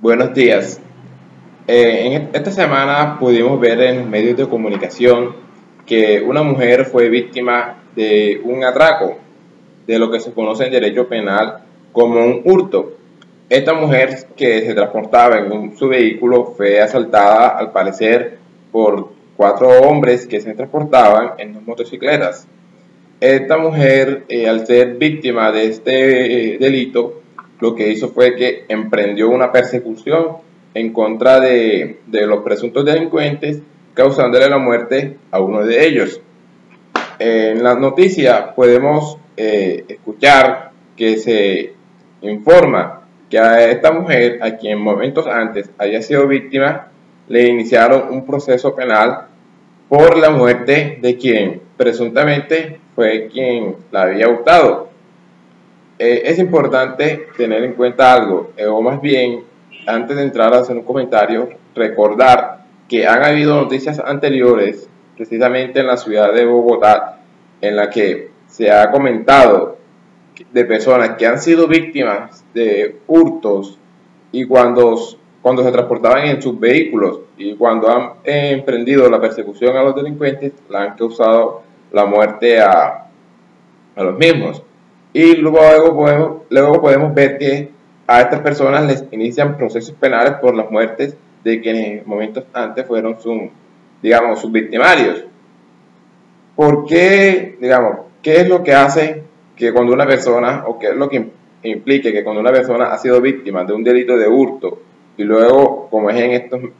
Buenos días. Esta semana pudimos ver en los medios de comunicación que una mujer fue víctima de un atraco, de lo que se conoce en derecho penal como un hurto. Esta mujer que se transportaba en su vehículo fue asaltada, al parecer, por 4 hombres que se transportaban en 2 motocicletas. Esta mujer, al ser víctima de este delito, lo que hizo fue que emprendió una persecución en contra de los presuntos delincuentes, causándole la muerte a uno de ellos. En la noticia podemos escuchar que se informa que a esta mujer, a quien momentos antes había sido víctima, le iniciaron un proceso penal por la muerte de quien presuntamente fue quien la había hurtado. Es importante tener en cuenta algo, o más bien, antes de entrar a hacer un comentario, recordar que han habido noticias anteriores, precisamente en la ciudad de Bogotá, en la que se ha comentado de personas que han sido víctimas de hurtos y cuando se transportaban en sus vehículos y cuando han emprendido la persecución a los delincuentes, le han causado la muerte a los mismos. Y luego podemos ver que a estas personas les inician procesos penales por las muertes de quienes momentos antes fueron sus victimarios. ¿Por qué, qué es lo que hace que cuando una persona, o qué es lo que implica que cuando una persona ha sido víctima de un delito de hurto, y luego, como es en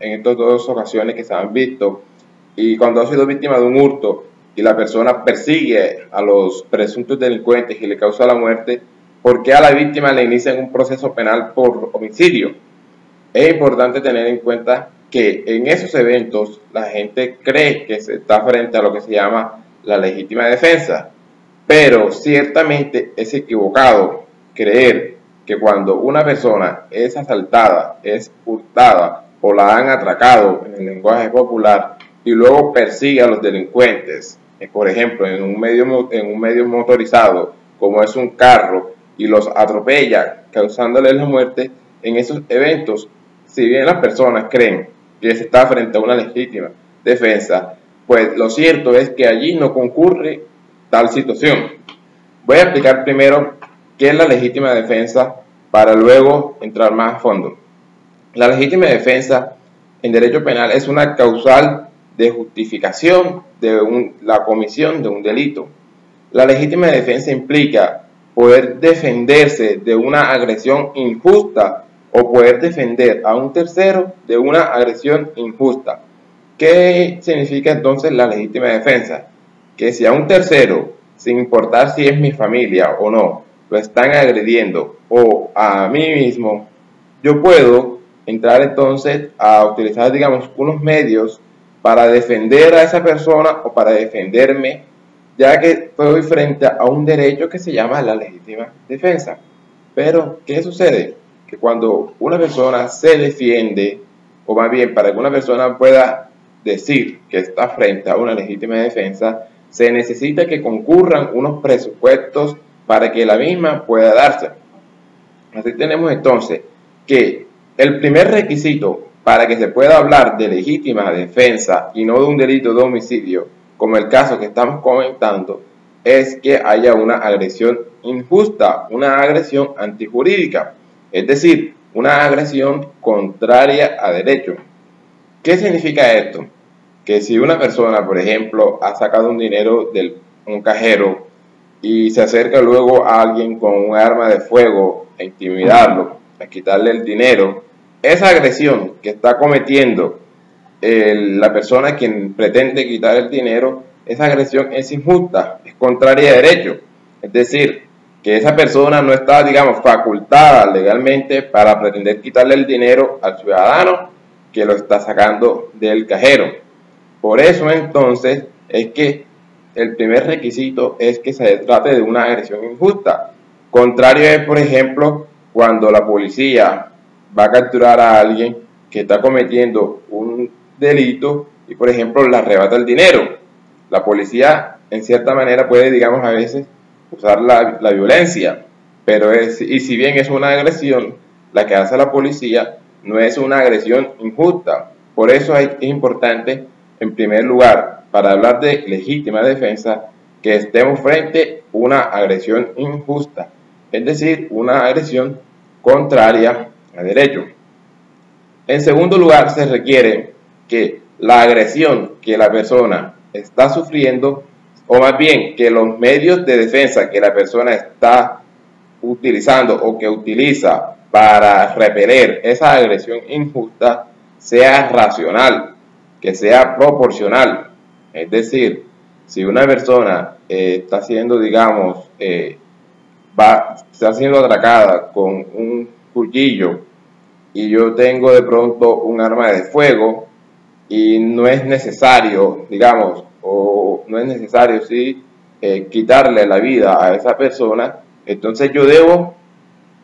estas dos ocasiones que se han visto, y cuando ha sido víctima de un hurto, y la persona persigue a los presuntos delincuentes y le causa la muerte, ¿por qué a la víctima le inician un proceso penal por homicidio? Es importante tener en cuenta que en esos eventos la gente cree que se está frente a lo que se llama la legítima defensa, pero ciertamente es equivocado creer que cuando una persona es asaltada, es hurtada o la han atracado en el lenguaje popular y luego persigue a los delincuentes, por ejemplo, en un medio motorizado, como es un carro, y los atropella, causándoles la muerte, en esos eventos, si bien las personas creen que se está frente a una legítima defensa, pues lo cierto es que allí no concurre tal situación. Voy a explicar primero qué es la legítima defensa para luego entrar más a fondo. La legítima defensa en derecho penal es una causal de justificación de la comisión de un delito. La legítima defensa implica poder defenderse de una agresión injusta o poder defender a un tercero de una agresión injusta. ¿Qué significa entonces la legítima defensa? Que si a un tercero, sin importar si es mi familia o no, lo están agrediendo, o a mí mismo, yo puedo entrar entonces a utilizar, unos medios para defender a esa persona o para defenderme, ya que estoy frente a un derecho que se llama la legítima defensa. Pero, ¿qué sucede? Que cuando una persona se defiende, o más bien para que una persona pueda decir que está frente a una legítima defensa, se necesita que concurran unos presupuestos para que la misma pueda darse. Así tenemos entonces que el primer requisito para que se pueda hablar de legítima defensa y no de un delito de homicidio, como el caso que estamos comentando, es que haya una agresión injusta, una agresión antijurídica, es decir, una agresión contraria a derecho. ¿Qué significa esto? Que si una persona, por ejemplo, ha sacado un dinero de un cajero y se acerca luego a alguien con un arma de fuego a intimidarlo, a quitarle el dinero, esa agresión que está cometiendo la persona a quien pretende quitar el dinero, esa agresión es injusta, es contraria a derecho. Es decir, que esa persona no está, facultada legalmente para pretender quitarle el dinero al ciudadano que lo está sacando del cajero. Por eso entonces es que el primer requisito es que se trate de una agresión injusta. Contrario es, por ejemplo, cuando la policía va a capturar a alguien que está cometiendo un delito y, por ejemplo, le arrebata el dinero. La policía, en cierta manera, puede, a veces usar la violencia, pero y si bien es una agresión la que hace la policía, no es una agresión injusta. Por eso es importante, en primer lugar, para hablar de legítima defensa, que estemos frente a una agresión injusta, es decir, una agresión contraria a derecho. En segundo lugar, se requiere que la agresión que la persona está sufriendo, o más bien que los medios de defensa que la persona está utilizando o que utiliza para repeler esa agresión injusta, sea racional, que sea proporcional. Es decir, si una persona está siendo, digamos, está siendo atracada con un cuchillo y yo tengo de pronto un arma de fuego y no es necesario, digamos, o no es necesario quitarle la vida a esa persona, entonces yo debo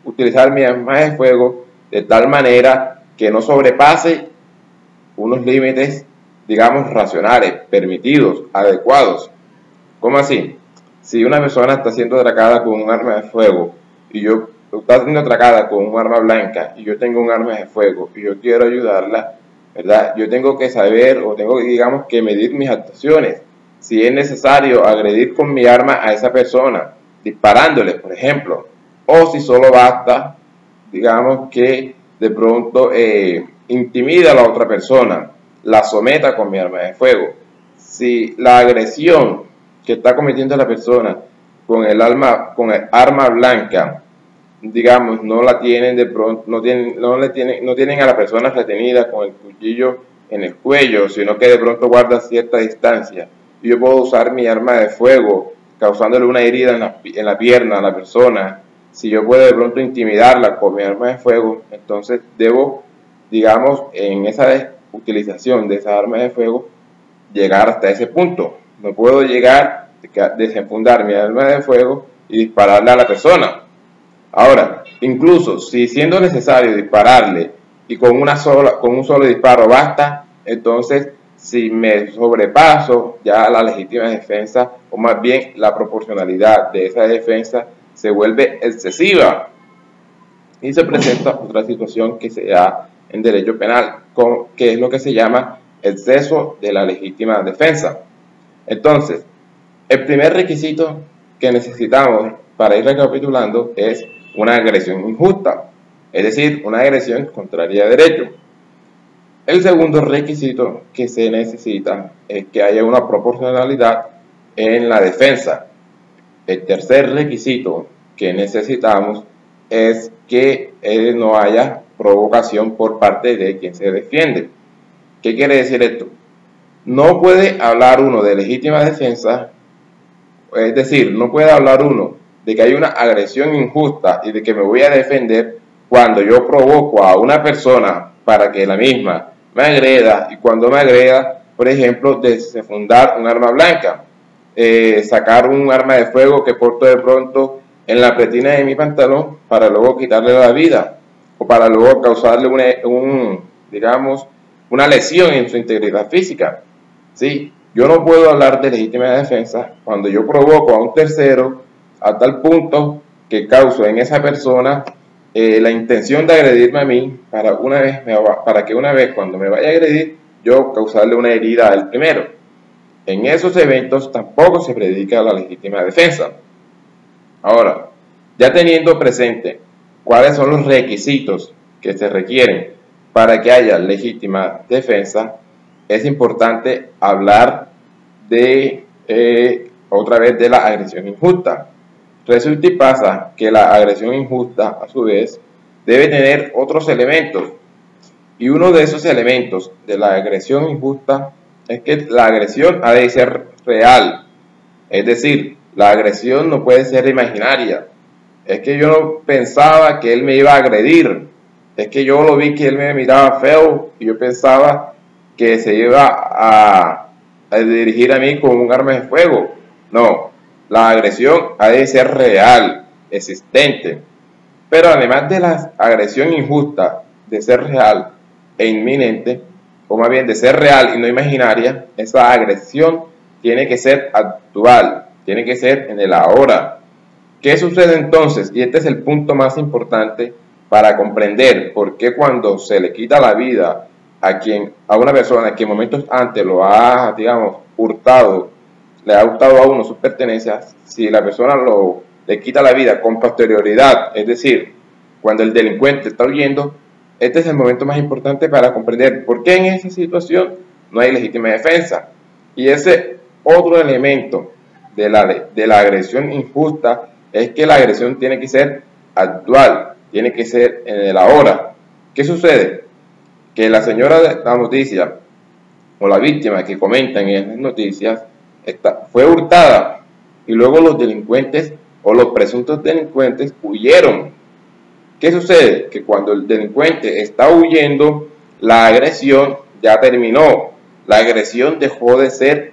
utilizar mi arma de fuego de tal manera que no sobrepase unos límites, digamos, racionales, permitidos, adecuados. ¿Cómo así? Si una persona está siendo atracada con un arma de fuego y yo está siendo atracada con un arma blanca y yo tengo un arma de fuego y yo quiero ayudarla, ¿verdad? Yo tengo que saber o tengo, digamos, que medir mis actuaciones. Si es necesario agredir con mi arma a esa persona, disparándole, por ejemplo, o si solo basta, digamos, que de pronto intimida a la otra persona, la someta con mi arma de fuego. Si la agresión que está cometiendo la persona con el arma blanca, digamos, no la tienen de pronto, no tienen a la persona retenida con el cuchillo en el cuello, sino que de pronto guarda cierta distancia, y yo puedo usar mi arma de fuego causándole una herida en la pierna a la persona. Si yo puedo de pronto intimidarla con mi arma de fuego, entonces debo, digamos, en esa utilización de esa arma de fuego, llegar hasta ese punto. No puedo llegar a desenfundar mi arma de fuego y dispararle a la persona. Ahora, incluso si siendo necesario dispararle y con un solo disparo basta, entonces si me sobrepaso ya la legítima defensa, o más bien la proporcionalidad de esa defensa se vuelve excesiva y se presenta otra situación que se da en derecho penal, que es lo que se llama exceso de la legítima defensa. Entonces, el primer requisito que necesitamos para ir recapitulando es una agresión injusta, es decir, una agresión contraria a derecho. El segundo requisito que se necesita es que haya una proporcionalidad en la defensa. El tercer requisito que necesitamos es que no haya provocación por parte de quien se defiende. ¿Qué quiere decir esto? No puede hablar uno de legítima defensa, es decir, no puede hablar uno de que hay una agresión injusta y de que me voy a defender cuando yo provoco a una persona para que la misma me agreda, y cuando me agreda, por ejemplo, desenfundar un arma blanca, sacar un arma de fuego que porto de pronto en la pretina de mi pantalón para luego quitarle la vida o para luego causarle digamos, una lesión en su integridad física. ¿Sí? Yo no puedo hablar de legítima defensa cuando yo provoco a un tercero a tal punto que causo en esa persona la intención de agredirme a mí para que una vez cuando me vaya a agredir yo causarle una herida al primero. En esos eventos tampoco se predica la legítima defensa. Ahora, ya teniendo presente cuáles son los requisitos que se requieren para que haya legítima defensa, es importante hablar de otra vez de la agresión injusta. Resulta y pasa que la agresión injusta, a su vez, debe tener otros elementos. Y uno de esos elementos de la agresión injusta es que la agresión ha de ser real. Es decir, la agresión no puede ser imaginaria. Es que yo no pensaba que él me iba a agredir. Es que yo lo vi que él me miraba feo y yo pensaba que se iba a dirigir a mí con un arma de fuego. No, la agresión ha de ser real, existente. Pero además de la agresión injusta, de ser real e inminente, o más bien de ser real y no imaginaria, esa agresión tiene que ser actual, tiene que ser en el ahora. ¿Qué sucede entonces? Y este es el punto más importante para comprender por qué cuando se le quita la vida a una persona que en momentos antes lo ha, digamos, hurtado, le ha hurtado a uno sus pertenencias, si la persona le quita la vida con posterioridad, es decir, cuando el delincuente está huyendo, este es el momento más importante para comprender por qué en esa situación no hay legítima defensa. Y ese otro elemento de la agresión injusta es que la agresión tiene que ser actual, tiene que ser en el ahora. ¿Qué sucede? Que la señora de la noticia o la víctima que comentan en las noticias fue hurtada y luego los delincuentes o los presuntos delincuentes huyeron. ¿Qué sucede? Que cuando el delincuente está huyendo, la agresión ya terminó. La agresión dejó de ser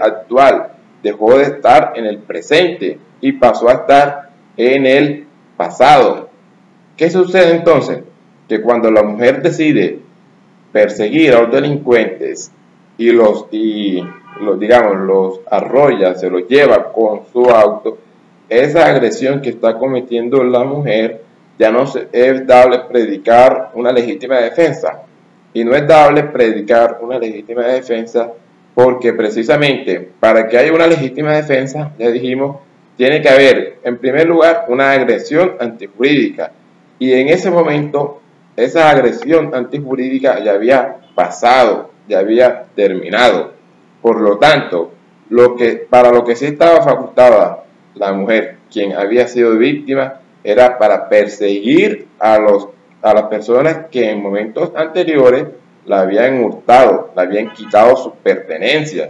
actual, dejó de estar en el presente y pasó a estar en el pasado. ¿Qué sucede entonces? Que cuando la mujer decide perseguir a los delincuentes y los arrolla, se los lleva con su auto, esa agresión que está cometiendo la mujer ya no es dable predicar una legítima defensa. Y no es dable predicar una legítima defensa porque precisamente para que haya una legítima defensa, ya dijimos, tiene que haber en primer lugar una agresión antijurídica. Y en ese momento esa agresión antijurídica ya había pasado, ya había terminado. Por lo tanto, para lo que sí estaba facultada la mujer, quien había sido víctima, era para perseguir a las personas que en momentos anteriores la habían hurtado, la habían quitado sus pertenencias.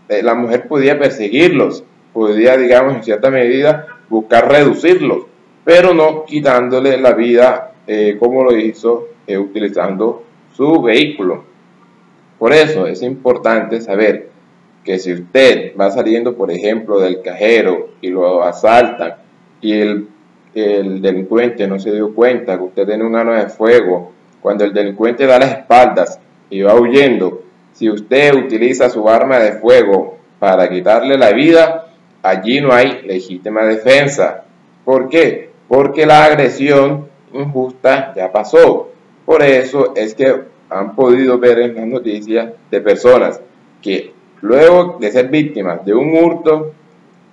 La mujer podía perseguirlos, podía, digamos, en cierta medida buscar reducirlos, pero no quitándole la vida como lo hizo utilizando su vehículo. Por eso es importante saber que si usted va saliendo, por ejemplo, del cajero y lo asaltan y el delincuente no se dio cuenta que usted tiene un arma de fuego, cuando el delincuente da las espaldas y va huyendo, si usted utiliza su arma de fuego para quitarle la vida, allí no hay legítima defensa. ¿Por qué? Porque la agresión injusta ya pasó. Por eso es que han podido ver en las noticias de personas que luego de ser víctimas de un hurto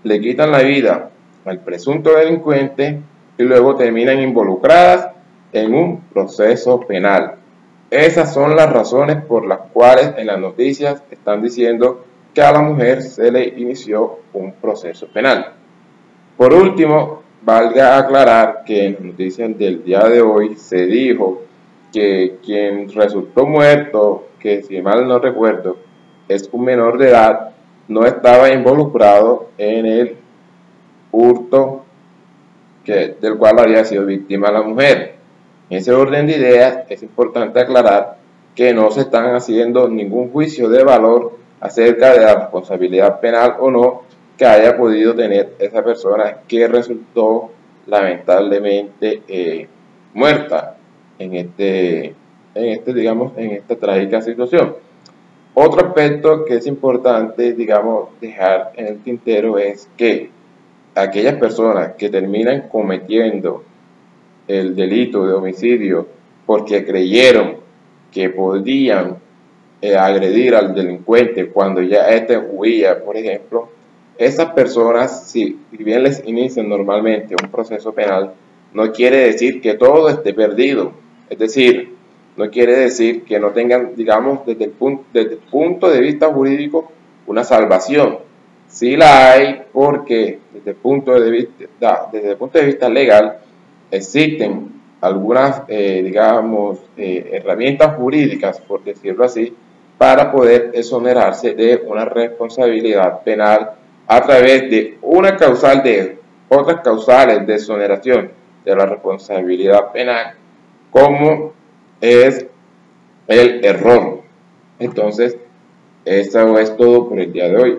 le quitan la vida al presunto delincuente y luego terminan involucradas en un proceso penal. Esas son las razones por las cuales en las noticias están diciendo que a la mujer se le inició un proceso penal. Por último, valga aclarar que en las noticias del día de hoy se dijo que quien resultó muerto, que si mal no recuerdo, es un menor de edad, no estaba involucrado en el hurto del cual había sido víctima la mujer. En ese orden de ideas es importante aclarar que no se están haciendo ningún juicio de valor acerca de la responsabilidad penal o no que haya podido tener esa persona que resultó lamentablemente muerta en esta trágica situación. Otro aspecto que es importante, digamos, dejar en el tintero es que aquellas personas que terminan cometiendo el delito de homicidio porque creyeron que podían agredir al delincuente cuando ya éste huía, por ejemplo, esas personas, si bien les inician normalmente un proceso penal, no quiere decir que todo esté perdido. Es decir, no quiere decir que no tengan, digamos, desde el punto de vista jurídico, una salvación. Sí la hay porque desde el punto de vista legal existen algunas, herramientas jurídicas, por decirlo así, para poder exonerarse de una responsabilidad penal a través de otras causales de exoneración de la responsabilidad penal, como es el error. Entonces, eso es todo por el día de hoy.